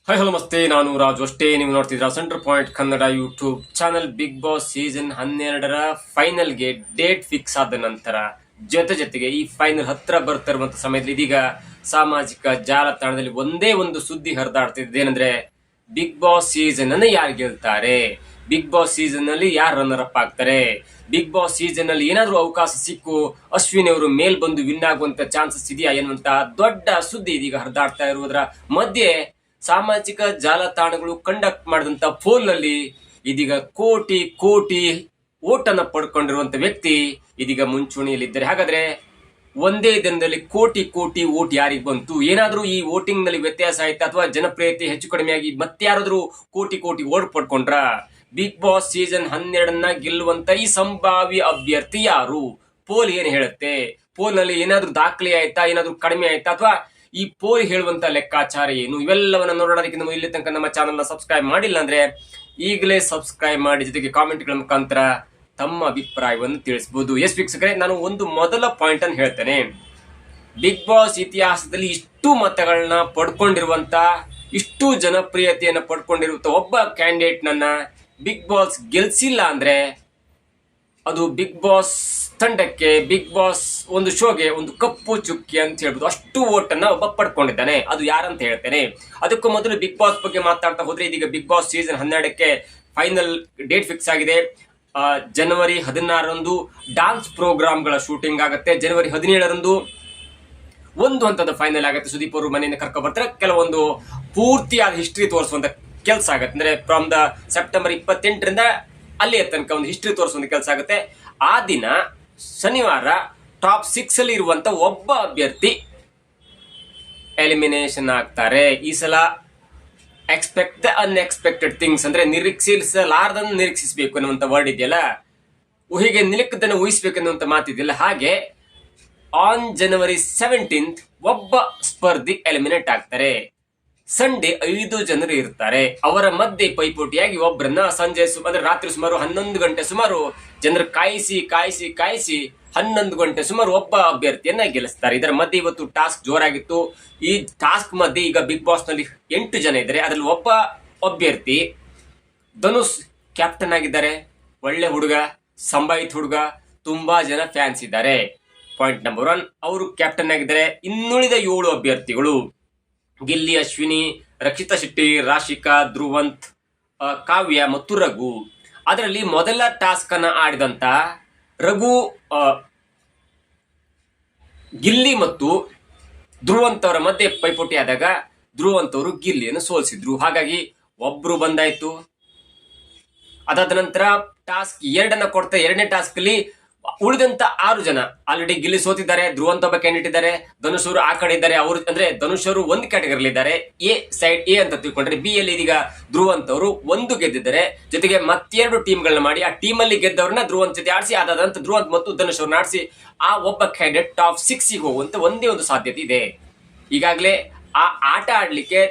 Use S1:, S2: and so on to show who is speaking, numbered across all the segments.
S1: Hi hello ನಮಸ್ತೆ, ನಾನು ರಾಜು. ಅಷ್ಟೇ ನೀವು ನೋಡ್ತಿದ್ರ centre point Kannada YouTube channel. Bigg Boss season 12ರ ಫೈನಲ್ಗೆ ಡೇಟ್ ಫಿಕ್ಸ್ ಆದ ನಂತರ ಜೊತೆಗೆ ಈ ಫೈನಲ್ ಹತ್ರ ಬರ್ತಿರುವಂತ ಸಮಯದಲ್ಲಿ ಇದೀಗ ಸಾಮಾಜಿಕ ಜಾಲತಾಣದಲ್ಲಿ ಒಂದೇ ಒಂದು ಸುದ್ದಿ ಹರಿದಾಡ್ತಿದೆ. ಏನಂದ್ರೆ ಬಿಗ್ ಬಾಸ್ ಸೀಸನ್ ಅನ್ನು ಯಾರು ಗೆಲ್ತಾರೆ, ಬಿಗ್ ಬಾಸ್ ಸೀಸನ್ ನಲ್ಲಿ ಯಾರು ರನ್ನರ್ ಅಪ್ ಆಗ್ತಾರೆ, ಬಿಗ್ ಬಾಸ್ ಸೀಸನ್ ನಲ್ಲಿ ಏನಾದ್ರೂ ಅವಕಾಶ ಸಿಕ್ಕು ಅಶ್ವಿನಿ ಅವರು ಮೇಲ್ ಬಂದು ವಿನ್ ಆಗುವಂತ ಚಾನ್ಸಸ್ ಇದೆಯಾ ಎನ್ನುವಂತ ದೊಡ್ಡ ಸುದ್ದಿ ಇದೀಗ ಹರಿದಾಡ್ತಾ ಇರುವುದರ ಮಧ್ಯೆ ಸಾಮಾಜಿಕ ಜಾಲತಾಣಗಳು ಕಂಡಕ್ಟ್ ಮಾಡಿದಂತ ಪೋಲ್ ನಲ್ಲಿ ಇದೀಗ ಕೋಟಿ ಕೋಟಿ ವೋಟ್ ಅನ್ನ ಪಡ್ಕೊಂಡಿರುವಂತ ವ್ಯಕ್ತಿ ಇದೀಗ ಮುಂಚೂಣಿಯಲ್ಲಿದ್ದಾರೆ. ಹಾಗಾದ್ರೆ ಒಂದೇ ದಿನದಲ್ಲಿ ಕೋಟಿ ಕೋಟಿ ವೋಟ್ ಯಾರಿಗೆ ಬಂತು? ಏನಾದ್ರೂ ಈ ವೋಟಿಂಗ್ ನಲ್ಲಿ ವ್ಯತ್ಯಾಸ ಆಯ್ತಾ ಅಥವಾ ಜನಪ್ರಿಯತೆ ಹೆಚ್ಚು ಕಡಿಮೆಯಾಗಿ ಮತ್ತೆ ಯಾರಾದ್ರೂ ಕೋಟಿ ಕೋಟಿ ವೋಟ್ ಪಡ್ಕೊಂಡ್ರ? ಬಿಗ್ ಬಾಸ್ ಸೀಸನ್ 12ನ್ನ ಗೆಲ್ಲುವಂತ ಈ ಸಂಭಾವ್ಯ ಅಭ್ಯರ್ಥಿ ಯಾರು? ಪೋಲ್ ಏನ್ ಹೇಳುತ್ತೆ? ಪೋಲ್ ನಲ್ಲಿ ಏನಾದ್ರೂ ದಾಖಲೆ ಆಯ್ತಾ, ಏನಾದ್ರೂ ಕಡಿಮೆ ಆಯ್ತಾ, ಅಥವಾ ಈ ಪೋಲ್ ಹೇಳುವಂತ ಲೆಕ್ಕಾಚಾರ ಏನು? ಇವೆಲ್ಲವನ್ನ ನೋಡೋದಕ್ಕಿಂತ ಇಲ್ಲಿ ತನಕ ನಮ್ಮ ಚಾನಲ್ ನ ಸಬ್ಸ್ಕ್ರೈಬ್ ಮಾಡಿಲ್ಲ ಅಂದ್ರೆ ಈಗಲೇ ಸಬ್ಸ್ಕ್ರೈಬ್ ಮಾಡಿ, ಜೊತೆಗೆ ಕಾಮೆಂಟ್ಗಳ ಮುಖಾಂತರ ತಮ್ಮ ಅಭಿಪ್ರಾಯವನ್ನು ತಿಳಿಸಬಹುದು. ಎಸ್ ವೀಕ್ಷಕರೇ, ನಾನು ಒಂದು ಮೊದಲ ಪಾಯಿಂಟ್ ಅನ್ನು ಹೇಳ್ತೇನೆ. ಬಿಗ್ ಬಾಸ್ ಇತಿಹಾಸದಲ್ಲಿ ಇಷ್ಟು ಮತಗಳನ್ನ ಪಡ್ಕೊಂಡಿರುವಂತ, ಇಷ್ಟು ಜನಪ್ರಿಯತೆಯನ್ನು ಪಡ್ಕೊಂಡಿರುವಂತ ಒಬ್ಬ ಕ್ಯಾಂಡಿಡೇಟ್ ನನ್ನ ಬಿಗ್ ಬಾಸ್ ಗೆಲ್ಸಿಲ್ಲ ಅಂದ್ರೆ ಅದು ಬಿಗ್ ಬಾಸ್ ತಂಡಕ್ಕೆ, ಬಿಗ್ ಬಾಸ್ ಒಂದು ಶೋಗೆ ಒಂದು ಕಪ್ಪು ಚುಕ್ಕಿ ಅಂತ ಹೇಳ್ಬೋದು. ಅಷ್ಟು ಓಟ್ ಅನ್ನ ಒಬ್ಬ ಪಡ್ಕೊಂಡಿದ್ದಾನೆ. ಅದು ಯಾರಂತ ಹೇಳ್ತೇನೆ. ಅದಕ್ಕೂ ಮೊದಲು ಬಿಗ್ ಬಾಸ್ ಬಗ್ಗೆ ಮಾತಾಡ್ತಾ ಹೋದ್ರೆ ಇದೀಗ ಬಿಗ್ ಬಾಸ್ ಸೀಸನ್ 12ಕ್ಕೆ ಫೈನಲ್ ಡೇಟ್ ಫಿಕ್ಸ್ ಆಗಿದೆ. ಜನವರಿ 16ರಂದು ಡಾನ್ಸ್ ಪ್ರೋಗ್ರಾಮ್ಗಳ ಶೂಟಿಂಗ್ ಆಗುತ್ತೆ. ಜನವರಿ 17ರಂದು ಒಂದು ಹಂತದ ಫೈನಲ್ ಆಗುತ್ತೆ. ಸುದೀಪ್ ಅವರು ಮನೆಯಿಂದ ಕರ್ಕೊ ಬರ್ತಾರೆ. ಕೆಲವೊಂದು ಪೂರ್ತಿಯಾದ ಹಿಸ್ಟ್ರಿ ತೋರಿಸುವಂತ ಕೆಲಸ ಆಗುತ್ತೆ. ಅಂದ್ರೆ ಫ್ರಮ್ ದ ಸೆಪ್ಟೆಂಬರ್ 28ರಿಂದ ಅಲ್ಲಿಯ ತನಕ ಒಂದು ಹಿಸ್ಟ್ರಿ ತೋರಿಸುವಂತ ಕೆಲಸ ಆಗುತ್ತೆ. ಆ ದಿನ ಶನಿವಾರ ಟಾಪ್ 6 ಅಲ್ಲಿ ಇರುವಂತ ಒಬ್ಬ ಅಭ್ಯರ್ಥಿ ಎಲಿಮಿನೇಷನ್ ಆಗ್ತಾರೆ. ಈ ಸಲ ಎಕ್ಸ್ಪೆಕ್ಟ್ ದ ಅನ್ಎಕ್ಸ್ಪೆಕ್ಟೆಡ್ ಥಿಂಗ್ಸ್, ಅಂದ್ರೆ ನಿರೀಕ್ಷಿಸಲಾರ್ದನ್ನು ನಿರೀಕ್ಷಿಸಬೇಕು ಅನ್ನುವಂತ ವರ್ಡ್ ಇದೆಯಲ್ಲ, ಊಹೆಗೆ ನಿಲುಕದನ್ನು ಊಹಿಸಬೇಕು ಅನ್ನುವಂತ ಮಾತಿದೆಯಲ್ಲ, ಹಾಗೆ ಆನ್ ಜನವರಿ 17 ಒಬ್ಬ ಸ್ಪರ್ಧಿ ಎಲಿಮಿನೇಟ್ ಆಗ್ತಾರೆ. ಸಂಡೇ 5 ಜನರು ಇರ್ತಾರೆ. ಅವರ ಮಧ್ಯೆ ಪೈಪೋಟಿಯಾಗಿ ಒಬ್ಬರನ್ನ ಸಂಜೆ ಅಂದ್ರೆ ರಾತ್ರಿ ಸುಮಾರು 11 ಗಂಟೆ ಸುಮಾರು ಜನರು ಕಾಯಿಸಿ 11 ಗಂಟೆ ಸುಮಾರು ಒಬ್ಬ ಅಭ್ಯರ್ಥಿಯನ್ನ ಗೆಲ್ಲಿಸ್ತಾರೆ. ಇದರ ಮಧ್ಯೆ ಇವತ್ತು ಟಾಸ್ಕ್ ಜೋರಾಗಿತ್ತು. ಈ ಟಾಸ್ಕ್ ಮಧ್ಯೆ ಈಗ ಬಿಗ್ ಬಾಸ್ ನಲ್ಲಿ 8 ಜನ ಇದ್ದಾರೆ. ಅದರಲ್ಲಿ ಒಬ್ಬ ಅಭ್ಯರ್ಥಿ ಧನುಷ್ ಕ್ಯಾಪ್ಟನ್ ಆಗಿದ್ದಾರೆ. ಒಳ್ಳೆ ಹುಡುಗ, ಸಂಭಾವಿತ ಹುಡುಗ, ತುಂಬಾ ಜನ ಫ್ಯಾನ್ಸ್ ಇದ್ದಾರೆ. ಪಾಯಿಂಟ್ ನಂಬರ್ 1, ಅವರು ಕ್ಯಾಪ್ಟನ್ ಆಗಿದ್ದಾರೆ. ಇನ್ನುಳಿದ 7 ಅಭ್ಯರ್ಥಿಗಳು ಗಿಲ್ಲಿ, ಅಶ್ವಿನಿ, ರಕ್ಷಿತಾ ಶೆಟ್ಟಿ, ರಾಶಿಕಾ, ಧ್ರುವಂತ್, ಕಾವ್ಯ ಮತ್ತು ರಘು. ಅದರಲ್ಲಿ ಮೊದಲ ಟಾಸ್ಕ್ ಅನ್ನ ಆಡಿದಂತ ರಘು, ಗಿಲ್ಲಿ ಮತ್ತು ಧ್ರುವಂತ್ ಅವರ ಮಧ್ಯೆ ಪೈಪೋಟಿ ಆದಾಗ ಧ್ರುವಂತ್ ಅವರು ಗಿಲ್ಲಿಯನ್ನು ಸೋಲಿಸಿದ್ರು. ಹಾಗಾಗಿ ಒಬ್ರು ಬಂದಾಯ್ತು. ಅದಾದ ನಂತರ ಟಾಸ್ಕ್ 2 ಕೊಡ್ತಾ 2ನೇ ಟಾಸ್ಕ್ ಅಲ್ಲಿ ಉಳಿದಂತ 6 ಜನ ಆಲ್ರೆಡಿ ಗಿಲ್ಲಿ ಸೋತಿದ್ದಾರೆ. ಧ್ರುವಂತ್ ಒಬ್ಬ ಕ್ಯಾಂಡಿಡೇಟ್ ಇದ್ದಾರೆ. ಧನುಷ್ ಅವರು ಆ ಕಡೆ ಇದ್ದಾರೆ. ಅವರು ಅಂದ್ರೆ ಧನುಷ್ ಅವರು ಒಂದು ಕ್ಯಾಟಗರಿ ಇದ್ದಾರೆ, ಸೈಡ್ ಎ ಅಂತ ತಿಳ್ಕೊಂಡ್ರೆ. ಬಿ ಅಲ್ಲಿ ಇದೀಗ ಧ್ರುವಂತ್ ಅವರು 1 ಗೆದ್ದಿದ್ದಾರೆ. ಜೊತೆಗೆ ಮತ್ತೆರಡು ಟೀಮ್ಗಳನ್ನ ಮಾಡಿ ಆ ಟೀಮ್ ಅಲ್ಲಿ ಗೆದ್ದವ್ರನ್ನ ಧ್ರುವಂತ್ ಜೊತೆ ಆಡಿಸಿ, ಅದಾದಂತ ಧ್ರುವಂತ್ ಮತ್ತು ಧನುಷ್ ಅವ್ರನ್ನ ಆಡಿಸಿ ಆ ಒಬ್ಬ ಕ್ಯಾಂಡಿಡೇಟ್ ಟಾಪ್ 6 ಹೋಗುವಂತ ಒಂದೇ ಒಂದು ಸಾಧ್ಯತೆ ಇದೆ. ಈಗಾಗಲೇ ಆ ಆಟ ಆಡ್ಲಿಕ್ಕೆ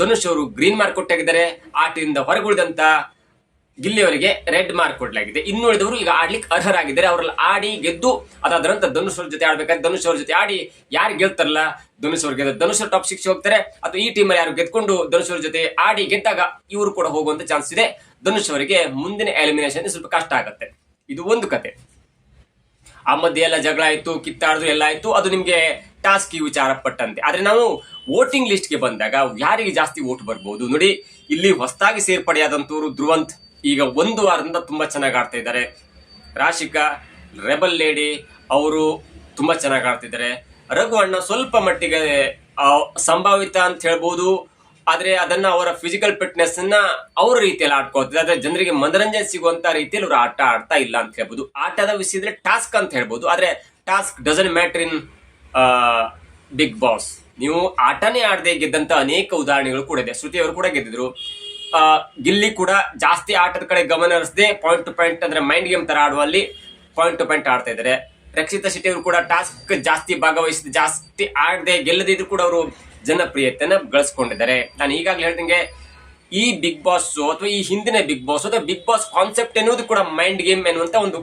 S1: ಧನುಷ್ ಅವರು ಗ್ರೀನ್ ಮಾರ್ಕ್ ಕೊಟ್ಟಾಗಿದ್ದಾರೆ. ಆಟದಿಂದ ಹೊರಗುಳಿದಂತ ಗಿಲ್ಲಿ ಅವರಿಗೆ ರೆಡ್ ಮಾರ್ಕ್ ಕೊಡಲಾಗಿದೆ. ಇನ್ನುಳಿದವರು ಈಗ ಆಡ್ಲಿಕ್ಕೆ ಅರ್ಹರಾಗಿದ್ದಾರೆ. ಅವರಲ್ಲಿ ಆಡಿ ಗೆದ್ದು ಅದಾದ ನಂತರ ಧನುಷ್ ಅವ್ರ ಜೊತೆ ಆಡ್ಬೇಕಾದ್ರೆ ಧನುಷ್ ಅವ್ರ ಜೊತೆ ಆಡಿ ಯಾರು ಗೆಲ್ತಾರಲ್ಲ ಧನುಷ್ ಅವ್ರಿಗೆ ಧನುಷ್ ಟಾಪ್ 6 ಹೋಗ್ತಾರೆ. ಅಥವಾ ಈ ಟೀಮ್ ಅಲ್ಲಿ ಯಾರು ಗೆದ್ಕೊಂಡು ಧನುಷ್ ಅವ್ರ ಜೊತೆ ಆಡಿ ಗೆದ್ದಾಗ ಇವರು ಕೂಡ ಹೋಗುವಂತ ಚಾನ್ಸ್ ಇದೆ. ಧನುಷ್ ಅವರಿಗೆ ಮುಂದಿನ ಎಲಿಮಿನೇಷನ್ ಸ್ವಲ್ಪ ಕಷ್ಟ ಆಗುತ್ತೆ. ಇದು ಒಂದು ಕತೆ. ಆ ಮಧ್ಯೆ ಎಲ್ಲ ಜಗಳ ಆಯ್ತು, ಕಿತ್ತಾಡಿದ್ರು, ಎಲ್ಲ ಆಯ್ತು. ಅದು ನಿಮ್ಗೆ ಟಾಸ್ಕ್ ವಿಚಾರ ಪಟ್ಟಂತೆ. ಆದ್ರೆ ನಾವು ವೋಟಿಂಗ್ ಲಿಸ್ಟ್ ಗೆ ಬಂದಾಗ ಯಾರಿಗೆ ಜಾಸ್ತಿ ವೋಟ್ ಬರ್ಬೋದು ನೋಡಿ. ಇಲ್ಲಿ ಹೊಸದಾಗಿ ಸೇರ್ಪಡೆಯಾದಂತವರು ಧ್ರುವಂತ್ ಈಗ 1 ವಾರದಿಂದ ತುಂಬಾ ಚೆನ್ನಾಗಿ ಆಡ್ತಾ ಇದ್ದಾರೆ. ರಾಶಿಕಾ, ರೆಬಲ್ ಲೇಡಿ ಅವರು ತುಂಬಾ ಚೆನ್ನಾಗಿ ಆಡ್ತಿದ್ದಾರೆ. ರಘು ಅಣ್ಣ ಸ್ವಲ್ಪ ಮಟ್ಟಿಗೆ ಸಂಭಾವಿತ ಅಂತ ಹೇಳ್ಬೋದು. ಆದ್ರೆ ಅದನ್ನ ಅವರ ಫಿಸಿಕಲ್ ಫಿಟ್ನೆಸ್ ಅನ್ನ ಅವರ ರೀತಿಯಲ್ಲಿ ಆಡ್ಕೋತಿದ್ದಾರೆ. ಆದ್ರೆ ಜನರಿಗೆ ಮನರಂಜನೆ ಸಿಗುವಂತ ರೀತಿಯಲ್ಲಿ ಅವರು ಆಟ ಆಡ್ತಾ ಇಲ್ಲ ಅಂತ ಹೇಳ್ಬೋದು. ಆಟದ ವಿಷಯದ್ರೆ ಟಾಸ್ಕ್ ಅಂತ ಹೇಳ್ಬೋದು. ಆದ್ರೆ task doesn't matter in Bigg Boss. ನೀವು ಆಟನೇ ಆಡದೆ ಗೆದ್ದಂತ ಅನೇಕ ಉದಾಹರಣೆಗಳು ಕೂಡ ಇದೆ. ಶ್ರುತಿ ಅವರು ಕೂಡ ಗೆದ್ದಿದ್ರು. ಗಿಲ್ಲಿ ಕೂಡ ಜಾಸ್ತಿ ಆಟದ ಕಡೆ ಗಮನ ಹರಿಸದೆ ಪಾಯಿಂಟ್ ಟು ಪಾಯಿಂಟ್ ಅಂದ್ರೆ ಮೈಂಡ್ ಗೇಮ್ ತರ ಆಡುವಲ್ಲಿ ಪಾಯಿಂಟ್ ಟು ಪಾಯಿಂಟ್ ಆಡ್ತಾ ಇದ್ದಾರೆ. ರಕ್ಷಿತಾ ಶೆಟ್ಟಿ ಅವರು ಕೂಡ ಟಾಸ್ಕ್ ಜಾಸ್ತಿ ಭಾಗವಹಿಸಿದ, ಜಾಸ್ತಿ ಆಡದೆ ಗೆಲ್ಲದಿದ್ರು ಕೂಡ ಅವರು ಜನಪ್ರಿಯತೆಯನ್ನ ಗಳಿಸ್ಕೊಂಡಿದ್ದಾರೆ. ನಾನು ಈಗಾಗಲೇ ಹೇಳ್ದಂಗೆ ಈ ಬಿಗ್ ಬಾಸ್ ಅಥವಾ ಈ ಹಿಂದಿನ ಬಿಗ್ ಬಾಸ್ ಅಥವಾ ಬಿಗ್ ಬಾಸ್ ಕಾನ್ಸೆಪ್ಟ್ ಎನ್ನುವುದು ಕೂಡ ಮೈಂಡ್ ಗೇಮ್ ಎನ್ನುವಂತ ಒಂದು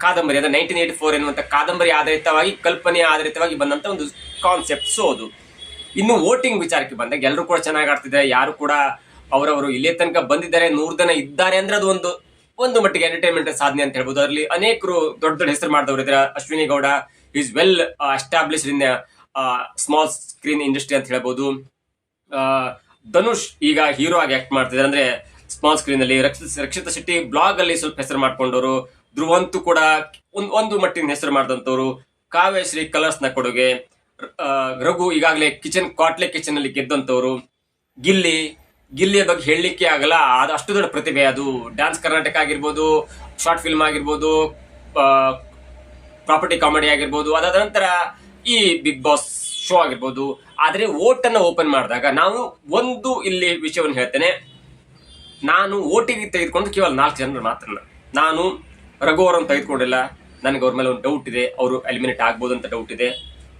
S1: ಕಾದಂಬರಿ, ಅಂದ್ರೆ 1984 ಎನ್ನುವಂತ ಕಾದಂಬರಿ ಆಧಾರಿತವಾಗಿ, ಕಲ್ಪನೆ ಆಧಾರಿತವಾಗಿ ಬಂದಂತ ಒಂದು ಕಾನ್ಸೆಪ್ಟ್. ಸೊ ಅದು ಇನ್ನು ವೋಟಿಂಗ್ ವಿಚಾರಕ್ಕೆ ಬಂದಾಗ ಎಲ್ಲರೂ ಕೂಡ ಚೆನ್ನಾಗಿ ಆಡ್ತಿದ್ದಾರೆ, ಯಾರು ಕೂಡ ಅವರವರು ಇಲ್ಲೇ ತನಕ ಬಂದಿದ್ದಾರೆ, 100 ಜನ ಇದ್ದಾರೆ ಅಂದ್ರೆ ಅದು ಒಂದು ಮಟ್ಟಿಗೆ ಎಂಟರ್ಟೈನ್ಮೆಂಟ್ ಸಾಧನೆ ಅಂತ ಹೇಳ್ಬೋದು. ಅದರಲ್ಲಿ ಅನೇಕರು ದೊಡ್ಡ ದೊಡ್ಡ ಹೆಸರು ಮಾಡಿದವರು ಇದ್ದಾರೆ. Ashwini Gowda is well established in small screen industry ಅಂತ ಹೇಳ್ಬೋದು. ಧನುಷ್ ಈಗ ಹೀರೋ ಆಗಿ ಆಕ್ಟ್ ಮಾಡ್ತಿದ್ದಾರೆ, ಅಂದ್ರೆ ಸ್ಮಾಲ್ ಸ್ಕ್ರೀನ್ ಅಲ್ಲಿ. ರಕ್ಷಿತಾ ಶೆಟ್ಟಿ ಬ್ಲಾಗ್ ಅಲ್ಲಿ ಸ್ವಲ್ಪ ಹೆಸರು ಮಾಡ್ಕೊಂಡವರು. ಧ್ರುವಂತು ಕೂಡ ಒಂದು ಮಟ್ಟಿನ ಹೆಸರು ಮಾಡಿದಂತವ್ರು. ಕಾವ್ಯಶ್ರೀ ಕಲರ್ಸ್ ನ ಕೊಡುಗೆ. ರಘು ಈಗಾಗಲೇ ಕ್ವಾಟ್ಲೆ ಕಿಚನ್ ಅಲ್ಲಿ ಗೆದ್ದಂತವ್ರು. ಗಿಲ್ಲಿಯ ಬಗ್ಗೆ ಹೇಳಲಿಕ್ಕೆ ಆಗಲ್ಲ, ಅದು ಅಷ್ಟು ದೊಡ್ಡ ಪ್ರತಿಭೆ. ಅದು ಡ್ಯಾನ್ಸ್ ಕರ್ನಾಟಕ ಆಗಿರ್ಬೋದು, ಶಾರ್ಟ್ ಫಿಲ್ಮ್ ಆಗಿರ್ಬೋದು, ಪ್ರಾಪರ್ಟಿ ಕಾಮಿಡಿ ಆಗಿರ್ಬೋದು, ಅದಾದ ನಂತರ ಈ ಬಿಗ್ ಬಾಸ್ ಶೋ ಆಗಿರ್ಬೋದು. ಆದ್ರೆ ವೋಟ್ ಅನ್ನ ಓಪನ್ ಮಾಡಿದಾಗ ನಾವು ಒಂದು ಇಲ್ಲಿ ವಿಷಯವನ್ನು ಹೇಳ್ತೇನೆ. ನಾನು ವೋಟಿಗೆ ತೆಗೆದುಕೊಂಡು ಕೇವಲ 4 ಜನರು ಮಾತ್ರ. ನಾನು ರಘು ಅವರನ್ನು ತೆಗೆದುಕೊಂಡಿಲ್ಲ, ನನಗೆ ಅವ್ರ ಮೇಲೆ ಒಂದು ಡೌಟ್ ಇದೆ, ಅವರು ಎಲಿಮಿನೇಟ್ ಆಗ್ಬೋದು ಅಂತ ಡೌಟ್ ಇದೆ.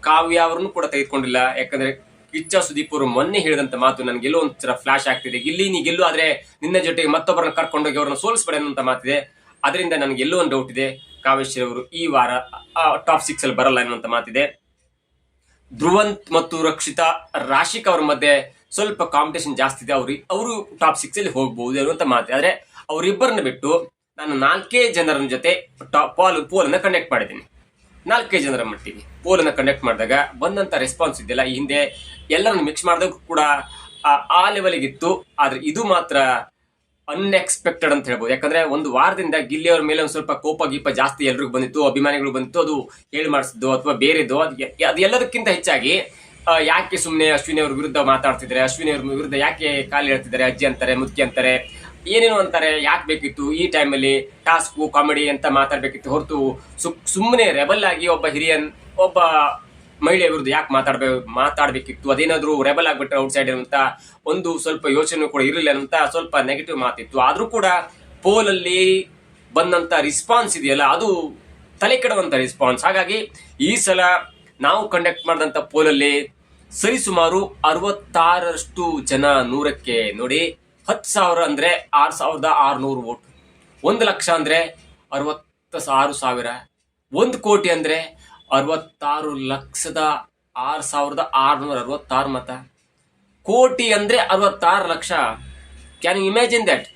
S1: ಕಾವ್ಯ ಅವರನ್ನು ಕೂಡ ತೆಗೆದುಕೊಂಡಿಲ್ಲ, ಯಾಕಂದ್ರೆ ಕಿಚ್ಚ ಸುದೀಪ್ ಅವರು ಮೊನ್ನೆ ಹೇಳಿದಂತ ಮಾತು ನನಗೆ ಎಲ್ಲೋ ಒಂಥರ ಫ್ಲಾಶ್ ಆಗ್ತಿದೆ. ನೀ ಗೆಲ್ಲು, ಆದ್ರೆ ನಿನ್ನ ಜೊತೆಗೆ ಮತ್ತೊಬ್ಬರನ್ನ ಕರ್ಕೊಂಡೋಗಿ ಅವ್ರನ್ನ ಸೋಲಿಸಬೇಡ ಅನ್ನೋಂತ ಮಾತಿದೆ. ಅದರಿಂದ ನನಗೆ ಎಲ್ಲೋ ಒಂದು ಡೌಟ್ ಇದೆ, ಕಾವ್ಯಶ್ರೀ ಅವರು ಈ ವಾರ ಟಾಪ್ 6 ಅಲ್ಲಿ ಬರಲ್ಲ ಅನ್ನುವಂತ ಮಾತಿದೆ. ಧ್ರುವಂತ್ ಮತ್ತು ರಕ್ಷಿತಾ ರಾಶಿಕ್ ಅವ್ರ ಮಧ್ಯೆ ಸ್ವಲ್ಪ ಕಾಂಪಿಟೇಷನ್ ಜಾಸ್ತಿ ಇದೆ, ಅವರು ಟಾಪ್ 6 ಅಲ್ಲಿ ಹೋಗ್ಬಹುದು ಅನ್ನುವಂತ ಮಾತಿದೆ. ಆದ್ರೆ ಅವರಿಬ್ಬರನ್ನ ಬಿಟ್ಟು ನಾನು 4 ಜನರ ಜೊತೆ ಪೋಲ್ ಅನ್ನ ಕಂಡಕ್ಟ್ ಮಾಡಿದ್ದೀನಿ. 4 ಜನರ ಮಟ್ಟಿಗೆ ಪೋಲ್ ಅನ್ನ ಕಂಡಕ್ಟ್ ಮಾಡಿದಾಗ ಬಂದಂತ ರೆಸ್ಪಾನ್ಸ್ ಇದೆಯಲ್ಲ, ಈ ಹಿಂದೆ ಎಲ್ಲರನ್ನು ಮಿಕ್ಸ್ ಮಾಡಿದಾಗ ಕೂಡ ಆ ಲೆವೆಲ್ಗೆ ಇತ್ತು. ಆದ್ರೆ ಇದು ಮಾತ್ರ ಅನ್ಎಕ್ಸ್ಪೆಕ್ಟೆಡ್ ಅಂತ ಹೇಳ್ಬೋದು. ಯಾಕಂದ್ರೆ ಒಂದು ವಾರದಿಂದ ಗಿಲ್ಲಿ ಅವ್ರ ಮೇಲೆ ಒಂದು ಸ್ವಲ್ಪ ಕೋಪ ಗೀಪ ಜಾಸ್ತಿ ಎಲ್ರಿಗೂ ಬಂದಿತ್ತು, ಅಭಿಮಾನಿಗಳು ಬಂದಿತ್ತು. ಅದು ಹೇಳಿ ಮಾಡಿಸಿದ್ದು ಅಥವಾ ಬೇರೆದು ಅದು ಎಲ್ಲದಕ್ಕಿಂತ ಹೆಚ್ಚಾಗಿ ಯಾಕೆ ಸುಮ್ಮನೆ ಅಶ್ವಿನಿ ಅವ್ರ ವಿರುದ್ಧ ಮಾತಾಡ್ತಿದ್ದಾರೆ, ಅಶ್ವಿನಿ ಅವ್ರ ವಿರುದ್ಧ ಯಾಕೆ ಕಾಲು ಹೇಳ್ತಿದ್ದಾರೆ, ಅಜ್ಜಿ ಅಂತಾರೆ, ಮುದುಕಿ ಅಂತಾರೆ, ಏನೇನು ಅಂತಾರೆ, ಯಾಕೆ ಬೇಕಿತ್ತು ಈ ಟೈಮಲ್ಲಿ ಟಾಸ್ಕು ಕಾಮಿಡಿ ಅಂತ ಮಾತಾಡ್ಬೇಕಿತ್ತು ಹೊರತು ಸುಮ್ಮನೆ ರೆಬಲ್ ಆಗಿ ಒಬ್ಬ ಮಹಿಳೆಯ ವಿರುದ್ಧ ಯಾಕೆ ಮಾತಾಡ್ಬೇಕಿತ್ತು, ಅದೇನಾದ್ರೂ ರೆಬಲ್ ಆಗ್ಬಿಟ್ರೆ ಔಟ್ ಸೈಡ್ ಅಂತ ಒಂದು ಸ್ವಲ್ಪ ಯೋಚನೆ ಕೂಡ ಇರಲಿಲ್ಲ ಅಂತ ಸ್ವಲ್ಪ ನೆಗೆಟಿವ್ ಮಾತಿತ್ತು. ಆದ್ರೂ ಕೂಡ ಪೋಲ್ ಅಲ್ಲಿ ಬಂದಂತ ರಿಸ್ಪಾನ್ಸ್ ಇದೆಯಲ್ಲ, ಅದು ತಲೆ ಕೆಡುವಂತ ರೆಸ್ಪಾನ್ಸ್. ಹಾಗಾಗಿ ಈ ಸಲ ನಾವು ಕಂಡಕ್ಟ್ ಮಾಡಿದಂತ ಪೋಲಲ್ಲಿ ಸರಿಸುಮಾರು 66% ಜನ 100ಕ್ಕೆ ನೋಡಿ. 10,000 ಅಂದ್ರೆ 6,600 ವೋಟ್, 1 ಲಕ್ಷ ಅಂದ್ರೆ 66,000, 1 ಕೋಟಿ ಅಂದ್ರೆ 66,06,666 ಮತ, ಕೋಟಿ ಅಂದ್ರೆ 66 lakh. Can you imagine that?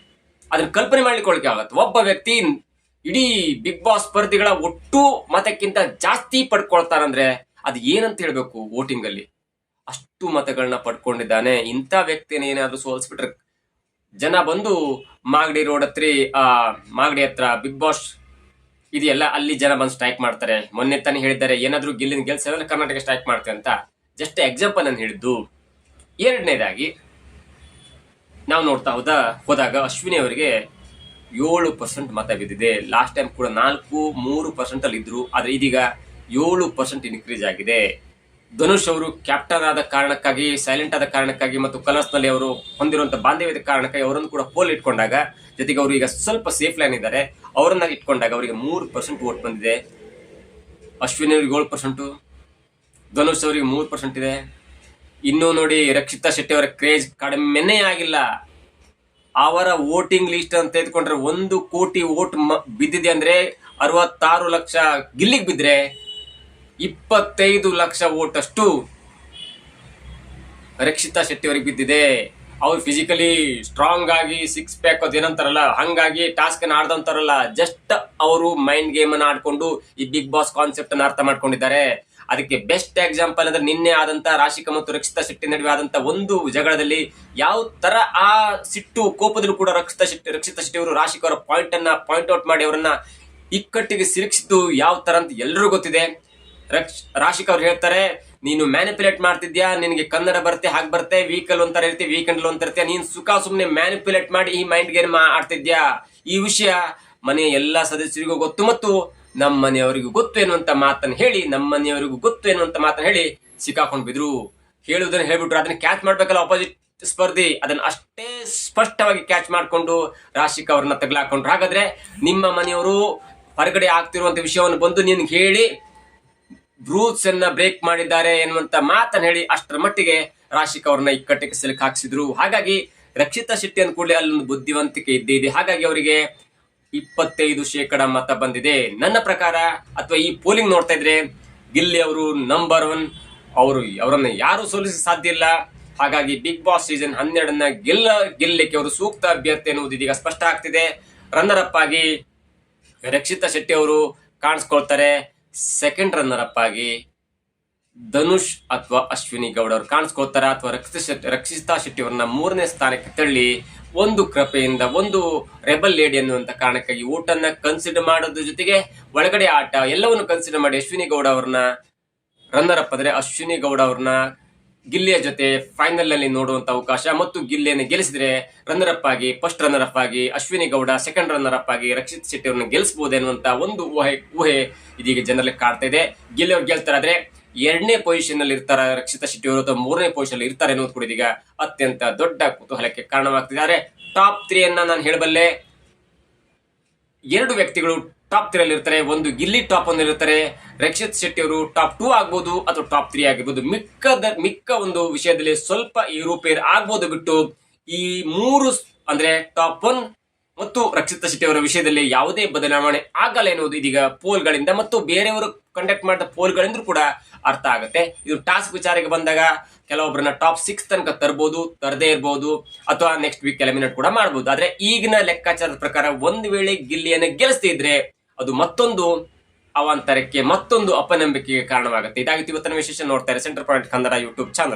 S1: ಅದನ್ನ ಕಲ್ಪನೆ ಮಾಡ್ಲಿಕ್ಕೆ ಆಗತ್ತೆ. ಒಬ್ಬ ವ್ಯಕ್ತಿ ಇಡೀ ಬಿಗ್ ಬಾಸ್ ಸ್ಪರ್ಧಿಗಳ ಒಟ್ಟು ಮತಕ್ಕಿಂತ ಜಾಸ್ತಿ ಪಡ್ಕೊಳ್ತಾರಂದ್ರೆ ಅದು ಏನಂತ ಹೇಳ್ಬೇಕು? ವೋಟಿಂಗ್ ಅಲ್ಲಿ ಅಷ್ಟು ಮತಗಳನ್ನ ಪಡ್ಕೊಂಡಿದ್ದಾನೆ. ಇಂಥ ವ್ಯಕ್ತಿನ ಏನಾದ್ರು ಸೋಲ್ಸ್ಬಿಟ್ರೆ ಜನ ಬಂದು ಮಾಗಡಿ ರೋಡ್ ಮಾಗಡಿ ಹತ್ರ ಬಿಗ್ ಬಾಸ್ ಇದೆಯಲ್ಲ, ಅಲ್ಲಿ ಜನ ಬಂದು ಸ್ಟ್ರೈಕ್ ಮಾಡ್ತಾರೆ. ಮೊನ್ನೆ ತಾನೇ ಹೇಳಿದ್ದಾರೆ, ಏನಾದ್ರೂ ಗೆಲ್ಸಿದ್ರೆ ಕರ್ನಾಟಕ ಸ್ಟ್ರೈಕ್ ಮಾಡ್ತೇವೆ ಅಂತ. ಜಸ್ಟ್ ಎಕ್ಸಾಂಪಲ್ ನಾನು ಹೇಳಿದ್ದು. ಎರಡನೇದಾಗಿ ನಾವು ನೋಡ್ತಾ ಹೋದಾಗ ಅಶ್ವಿನಿ ಅವರಿಗೆ 7% ಮತ ಬಿದ್ದಿದೆ. ಲಾಸ್ಟ್ ಟೈಮ್ ಕೂಡ 3% ಅಲ್ಲಿ ಇದ್ರು, ಆದ್ರೆ ಇದೀಗ 7% ಇನ್ಕ್ರೀಸ್ ಆಗಿದೆ. ಧನುಷ್ ಅವರು ಕ್ಯಾಪ್ಟನ್ ಆದ ಕಾರಣಕ್ಕಾಗಿ, ಸೈಲೆಂಟ್ ಆದ ಕಾರಣಕ್ಕಾಗಿ ಮತ್ತು ಕಲರ್ಸ್ ನಲ್ಲಿ ಅವರು ಹೊಂದಿರುವಂತಹ ಬಾಂಧವ್ಯದ ಕಾರಣಕ್ಕಾಗಿ ಅವರನ್ನು ಕೂಡ ಪೋಲ್ ಇಟ್ಕೊಂಡಾಗ, ಜೊತೆಗೆ ಅವರು ಈಗ ಸ್ವಲ್ಪ ಸೇಫ್ ಲೈನ್ ಇದ್ದಾರೆ, ಅವರನ್ನ ಇಟ್ಕೊಂಡಾಗ ಅವರಿಗೆ 3% ವೋಟ್ ಬಂದಿದೆ. ಅಶ್ವಿನಿ ಅವರಿಗೆ 7%, ಧನುಷ್ ಅವರಿಗೆ 3% ಇದೆ. ಇನ್ನು ನೋಡಿ, ರಕ್ಷಿತಾ ಶೆಟ್ಟಿ ಅವರ ಕ್ರೇಜ್ ಕಡಿಮೆನೇ ಆಗಿಲ್ಲ. ಅವರ ವೋಟಿಂಗ್ ಲಿಸ್ಟ್ ಅಂತ ತೆಗೆದುಕೊಂಡ್ರೆ 1 ಕೋಟಿ ವೋಟ್ ಬಿದ್ದಿದೆ ಅಂದ್ರೆ 66 ಲಕ್ಷ ಗಿಲ್ಲಿಗೆ ಬಿದ್ರೆ 25 ಲಕ್ಷ ವೋಟ್ ಅಷ್ಟು ರಕ್ಷಿತಾ ಶೆಟ್ಟಿ ಅವರಿಗೆ ಬಿದ್ದಿದೆ. ಅವ್ರು ಫಿಸಿಕಲಿ ಸ್ಟ್ರಾಂಗ್ ಆಗಿ 6 ಪ್ಯಾಕ್ ಅದೇನಂತಾರಲ್ಲ, ಹಂಗಾಗಿ ಟಾಸ್ಕ್ ಅನ್ನ ಆಡ್ದಂತಾರಲ್ಲ, ಜಸ್ಟ್ ಅವರು ಮೈಂಡ್ ಗೇಮ್ ಅನ್ನ ಆಡ್ಕೊಂಡು ಈ ಬಿಗ್ ಬಾಸ್ ಕಾನ್ಸೆಪ್ಟ್ ಅನ್ನ ಅರ್ಥ ಮಾಡ್ಕೊಂಡಿದ್ದಾರೆ. ಅದಕ್ಕೆ ಬೆಸ್ಟ್ ಎಕ್ಸಾಂಪಲ್ ಅಂದ್ರೆ ನಿನ್ನೆ ಆದಂತ ರಾಶಿಕಾ ಮತ್ತು ರಕ್ಷಿತಾ ಶೆಟ್ಟಿ ನಡುವೆ ಆದಂತ ಒಂದು ಜಗಳದಲ್ಲಿ ಯಾವ ತರ ಆ ಸಿಟ್ಟು ಕೋಪದಲ್ಲೂ ಕೂಡ ರಕ್ಷಿತಾ ಶೆಟ್ಟಿ ಅವರು ರಾಶಿಕಾ ಅವರ ಪಾಯಿಂಟ್ ಔಟ್ ಮಾಡಿ ಅವರನ್ನ ಇಕ್ಕಟ್ಟಿಗೆ ಸಿಲುಕಿಸಿದ್ದು ಯಾವ ತರ ಅಂತ ಎಲ್ಲರೂ ಗೊತ್ತಿದೆ. ರಾಶಿಕಾ ಅವ್ರು ಹೇಳ್ತಾರೆ, ನೀನು ಮ್ಯಾನಿಪುಲೇಟ್ ಮಾಡ್ತಿದ್ಯಾ, ನಿನಗೆ ಕನ್ನಡ ಬರುತ್ತೆ, ಹಾಗೆ ಬರುತ್ತೆ, ವೀಕಲ್ ಒಂಥರ ಇರ್ತೀವಿ, ವೀಕೆಂಡ್ ಒಂಥರ ಇರ್ತೀಯ, ನೀನ್ ಸುಮ್ಮನೆ ಮ್ಯಾನಿಪುಲೇಟ್ ಮಾಡಿ ಈ ಮೈಂಡ್ ಗೇಮ್ ಆಡ್ತಿದ್ಯಾ. ಈ ವಿಷಯ ಮನೆಯ ಎಲ್ಲಾ ಸದಸ್ಯರಿಗೂ ಗೊತ್ತು ಮತ್ತು ನಮ್ಮ ಮನೆಯವರಿಗೂ ಗೊತ್ತು ಎನ್ನುವಂತ ಮಾತನ್ನು ಹೇಳಿ ಸಿಕ್ಕಾಕೊಂಡು ಬಿದ್ರು. ಹೇಳುವುದನ್ನ ಹೇಳ್ಬಿಟ್ರು, ಅದನ್ನ ಕ್ಯಾಚ್ ಮಾಡ್ಬೇಕಲ್ಲ ಅಪೋಸಿಟ್ ಸ್ಪರ್ಧಿ, ಅದನ್ನ ಅಷ್ಟೇ ಸ್ಪಷ್ಟವಾಗಿ ಕ್ಯಾಚ್ ಮಾಡ್ಕೊಂಡು ರಾಶಿಕಾ ಅವ್ರನ್ನ ತಗಲಾಕೊಂಡ್ರು. ಹಾಗಾದ್ರೆ ನಿಮ್ಮ ಮನೆಯವರು ಹೊರಗಡೆ ಆಗ್ತಿರುವಂತ ವಿಷಯವನ್ನು ಬಂದು ನಿನ್ಗೆ ಹೇಳಿ ರೂಲ್ಸ್ ಅನ್ನ ಬ್ರೇಕ್ ಮಾಡಿದ್ದಾರೆ ಎನ್ನುವಂತ ಮಾತನ್ನ ಹೇಳಿ ಅಷ್ಟರ ಮಟ್ಟಿಗೆ ರಾಶಿಕಾ ಅವ್ರನ್ನ ಇಕ್ಕಟ್ಟಿಗೆ ಸಿಲುಕು ಹಾಕ್ಸಿದ್ರು. ಹಾಗಾಗಿ ರಕ್ಷಿತಾ ಶೆಟ್ಟಿ ಅಂದ ಕೂಡಲೇ ಅಲ್ಲೊಂದು ಬುದ್ಧಿವಂತಿಕೆ ಇದ್ದೇ ಇದೆ. ಹಾಗಾಗಿ ಅವರಿಗೆ 25% ಮತ ಬಂದಿದೆ ನನ್ನ ಪ್ರಕಾರ. ಅಥವಾ ಈ ಪೋಲಿಂಗ್ ನೋಡ್ತಾ ಇದ್ರೆ ಗಿಲ್ಲಿ ಅವರು ನಂಬರ್ 1, ಅವರನ್ನ ಯಾರು ಸೋಲಿಸ ಸಾಧ್ಯ ಇಲ್ಲ. ಹಾಗಾಗಿ ಬಿಗ್ ಬಾಸ್ ಸೀಸನ್ 12ನ್ನ ಗೆಲ್ಲಲಿಕ್ಕೆ ಅವರು ಸೂಕ್ತ ಅಭ್ಯರ್ಥಿ ಎನ್ನುವುದು ಇದೀಗ ಸ್ಪಷ್ಟ ಆಗ್ತಿದೆ. ರನ್ನರ್ ಅಪ್ ಆಗಿ ರಕ್ಷಿತಾ ಶೆಟ್ಟಿ ಅವರು ಕಾಣಿಸ್ಕೊಳ್ತಾರೆ. ಸೆಕೆಂಡ್ ರನ್ನರ್ ಅಪ್ ಆಗಿ ಧನುಷ್ ಅಥವಾ ಅಶ್ವಿನಿ ಗೌಡ ಅವರು ಕಾಣಿಸ್ಕೊಳ್ತಾರ, ಅಥವಾ ರಕ್ಷಿತಾ ಶೆಟ್ಟಿ ಅವರನ್ನ 3ನೇ ಸ್ಥಾನಕ್ಕೆ ತಳ್ಳಿ ಒಂದು ಕೃಪೆಯಿಂದ ಒಂದು ರೆಬಲ್ ಲೇಡಿ ಅನ್ನುವಂತ ಕಾರಣಕ್ಕಾಗಿ ಊಟನ್ನ ಕನ್ಸಿಡರ್ ಮಾಡೋದ್ರ ಜೊತೆಗೆ ಒಳಗಡೆ ಆಟ ಎಲ್ಲವನ್ನು ಕನ್ಸಿಡರ್ ಮಾಡಿ ಅಶ್ವಿನಿ ಗೌಡ ಅವ್ರನ್ನ ರನ್ನರ್ ಅಪ್ ಅಂದ್ರೆ ಅಶ್ವಿನಿ ಗೌಡ ಅವ್ರನ್ನ ಗಿಲ್ಲಿಯ ಜೊತೆ ಫೈನಲ್ ನಲ್ಲಿ ನೋಡುವಂತ ಅವಕಾಶ, ಮತ್ತು ಗಿಲ್ಲಿಯನ್ನು ಗೆಲ್ಲಿಸಿದ್ರೆ ರನ್ನರ್ ಅಪ್ ಆಗಿ ಫಸ್ಟ್ ರನ್ನರ್ ಅಪ್ ಆಗಿ Ashwini Gowda, second runner up ಆಗಿ ರಕ್ಷಿತ್ ಶೆಟ್ಟಿ ಅವ್ರನ್ನ ಗೆಲ್ಲಿಸಬಹುದು ಎನ್ನುವಂತ ಒಂದು ಊಹೆ ಇದೀಗ ಜನರಲ್ಲಿ ಕಾಡ್ತಾ ಇದೆ. ಗಿಲ್ಲಿ ಅವ್ರು ಗೆಲ್ತಾರಾದ್ರೆ 2ನೇ ಪೊಸಿಷನ್ ನಲ್ಲಿ ಇರ್ತಾರ ರಕ್ಷಿತಾ ಶೆಟ್ಟಿ ಅವರು, ಅಥವಾ 3ನೇ ಪೊಸಿಷನ್ ಅಲ್ಲಿ ಇರ್ತಾರೆ ಅನ್ನೋದು ಕೂಡ ಇದೀಗ ಅತ್ಯಂತ ದೊಡ್ಡ ಕುತೂಹಲಕ್ಕೆ ಕಾರಣವಾಗ್ತಿದ್ದಾರೆ. ಟಾಪ್ 3 ಅನ್ನ ನಾನು ಹೇಳಬಲ್ಲೆ. 2 ವ್ಯಕ್ತಿಗಳು ಟಾಪ್ 3 ಅಲ್ಲಿ ಇರ್ತಾರೆ. ಒಂದು ಗಿಲ್ಲಿ ಟಾಪ್ 1 ಇರ್ತಾರೆ, ರಕ್ಷಿತ್ ಶೆಟ್ಟಿ ಅವರು ಟಾಪ್ 2 ಆಗ್ಬೋದು ಅಥವಾ ಟಾಪ್ 3 ಆಗಿರ್ಬೋದು. ಮಿಕ್ಕ ಒಂದು ವಿಷಯದಲ್ಲಿ ಸ್ವಲ್ಪ ಏರುಪೇರು ಆಗ್ಬೋದು ಬಿಟ್ಟು ಈ 3 ಅಂದ್ರೆ ಟಾಪ್ 1 ಮತ್ತು ರಕ್ಷಿತಾ ಶೆಟ್ಟಿ ಅವರ ವಿಷಯದಲ್ಲಿ ಯಾವುದೇ ಬದಲಾವಣೆ ಆಗಲ್ಲ ಎನ್ನುವುದು ಇದೀಗ ಪೋಲ್ಗಳಿಂದ ಮತ್ತು ಬೇರೆಯವರು ಕಂಡಕ್ಟ್ ಮಾಡಿದ ಪೋಲ್ಗಳಿಂದ ಕೂಡ ಅರ್ಥ ಆಗುತ್ತೆ. ಇದು ಟಾಸ್ಕ್ ವಿಚಾರಕ್ಕೆ ಬಂದಾಗ ಕೆಲವೊಬ್ಬರನ್ನ ಟಾಪ್ 6 ತನಕ ತರದೇ ಇರಬಹುದು, ಅಥವಾ ನೆಕ್ಸ್ಟ್ ವೀಕ್ ಎಲಿಮಿನೇಟ್ ಕೂಡ ಮಾಡಬಹುದು. ಆದ್ರೆ ಈಗಿನ ಲೆಕ್ಕಾಚಾರದ ಪ್ರಕಾರ ಒಂದು ವೇಳೆ ಗಿಲ್ಲಿಯನ್ನು ಗೆಲ್ಲಿಸದಿದ್ರೆ ಅದು ಮತ್ತೊಂದು ಅವಾಂತರಕ್ಕೆ, ಮತ್ತೊಂದು ಅಪನಂಬಿಕೆಗೆ ಕಾರಣವಾಗುತ್ತೆ. ಇದಾಗಿತ್ತು ಇವತ್ತಿನ ವಿಶೇಷ. ನೋಡ್ತಾರೆ centre point Kannada YouTube channel.